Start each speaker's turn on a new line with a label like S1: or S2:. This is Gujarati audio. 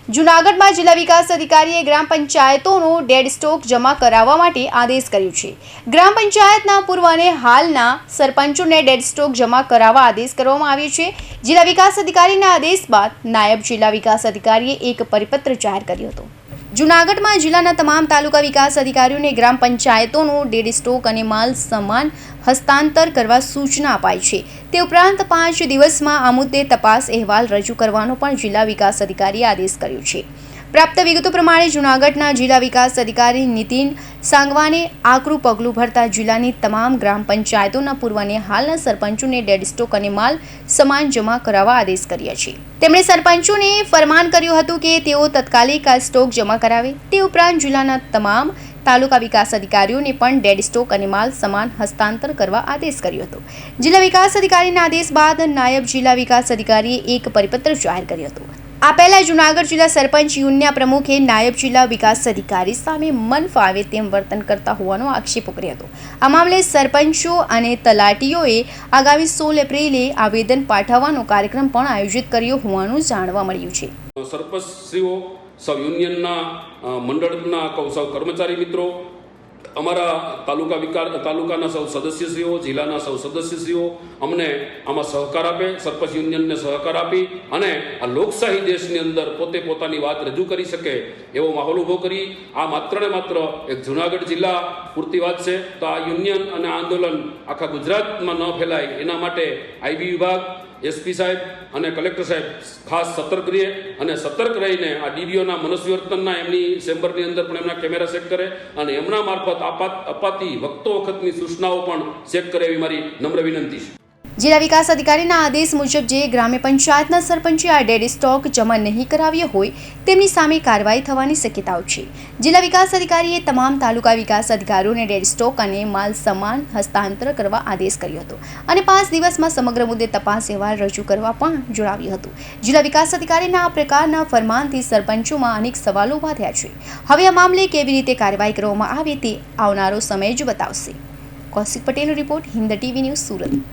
S1: જૂનાગઢમાં જિલ્લા વિકાસ અધિકારીએ ગ્રામ પંચાયતોનો ડેડ સ્ટોક જમા કરાવવા માટે આદેશ કર્યો છે। ગ્રામ પંચાયતના પૂર્વ અને હાલના સરપંચોને ડેડ સ્ટોક જમા કરાવવા આદેશ કરવામાં આવ્યો છે। જિલ્લા વિકાસ અધિકારીના આદેશ બાદ નાયબ જિલ્લા વિકાસ અધિકારીએ એક પરિપત્ર જાહેર કર્યો હતો। જૂનાગઢમાં જિલ્લાના તમામ તાલુકા વિકાસ અધિકારીઓને ગ્રામ પંચાયતોનો ડેડ સ્ટોક અને માલ સામાન હસ્તાંતર કરવા સૂચના અપાઈ છે। તે ઉપરાંત 5 દિવસમાં આ મુદ્દે તપાસ અહેવાલ રજૂ કરવાનો પણ જિલ્લા વિકાસ અધિકારીએ આદેશ કર્યો છે। પ્રાપ્ત વિગતો પ્રમાણે જૂનાગઢના જિલ્લા વિકાસ અધિકારી નીતિન સાંગવાને આકરું પગલું ભરતા જિલ્લાની તમામ ગ્રામ પંચાયતોના પૂર્વ અને હાલના સરપંચોને ડેડ સ્ટોક અને માલ સામાન જમા કરાવવા આદેશ કર્યા છે। તેમણે સરપંચોને ફરમાન કર્યું હતું કે તેઓ તાત્કાલિક આ સ્ટોક જમા કરાવે। તે ઉપરાંત જિલ્લાના તમામ તાલુકા વિકાસ અધિકારીઓને પણ ડેડ સ્ટોક અને માલ સામાન હસ્તાંતર કરવા આદેશ કર્યો હતો। જિલ્લા વિકાસ અધિકારીના આદેશ બાદ નાયબ જિલ્લા વિકાસ અધિકારીએ એક પરિપત્ર જાહેર કર્યો હતો। આ પહેલા જૂનાગઢ જિલ્લા સરપંચ યુનિયનના પ્રમુખે નાયબ જિલ્લા વિકાસ અધિકારી સામે મન ફાવે તેમ વર્તન કરતા હોવાનો આક્ષેપ કર્યો હતો। આ મામલે સરપંચો અને તલાટીઓએ આગામી 16 એપ્રિલે આવેદન પાઠવવાનો કાર્યક્રમ પણ આયોજિત કર્યો હોવાનું જાણવા મળ્યું છે।
S2: સરપંચશ્રીઓ, સૌ યુનિયનના મંડળના સૌ કર્મચારી મિત્રો, અમારા તાલુકાના સૌ સદસ્યશ્રીઓ, જિલ્લાના સૌ સદસ્યશ્રીઓ અમને આમાં સહકાર આપે, સરપંચ યુનિયનને સહકાર આપી અને આ લોકશાહી દેશની અંદર પોતે પોતાની વાત રજૂ કરી શકે એવો માહોલ ઊભો કરી આ માત્ર ને માત્ર એક જૂનાગઢ જિલ્લા પૂરતી વાત છે। તો આ યુનિયન અને આંદોલન આખા ગુજરાતમાં ન ફેલાય એના માટે આઈબી વિભાગ, એસપી સાહેબ અને કલેક્ટર સાહેબ ખાસ સતર્ક રહે અને સતર્ક રહીને આ ડીડીઓના મનસ્વિવર્તનના એમની ચેમ્બરની અંદર પણ એમના કેમેરા ચેક કરે અને એમના મારફત અપાતી વખતની સૂચનાઓ પણ ચેક કરે એવી મારી નમ્ર વિનંતી છે।
S1: જિલ્લા વિકાસ અધિકારીના આદેશ મુજબ જે ગ્રામ્ય પંચાયતના સરપંચે આ ડેડ સ્ટોક જમા નહીં કરાવ્યો હોય તેમની સામે કાર્યવાહી થવાની શક્યતાઓ છે। જિલ્લા વિકાસ અધિકારીએ તમામ તાલુકા વિકાસ અધિકારીઓને ડેડ સ્ટોક અને માલ સામાન હસ્તાંતર કરવા આદેશ કર્યો હતો અને 5 દિવસમાં સમગ્ર મુદ્દે તપાસ અહેવાલ રજૂ કરવા પણ જણાવ્યું હતું। જિલ્લા વિકાસ અધિકારીના આ પ્રકારના ફરમાનથી સરપંચોમાં અનેક સવાલો ઊભા થયા છે। હવે આ મામલે કેવી રીતે કાર્યવાહી કરવામાં આવે તે આવનારો સમય જ બતાવશે। કૌશિક પટેલનો report, Hind TV news, Surat.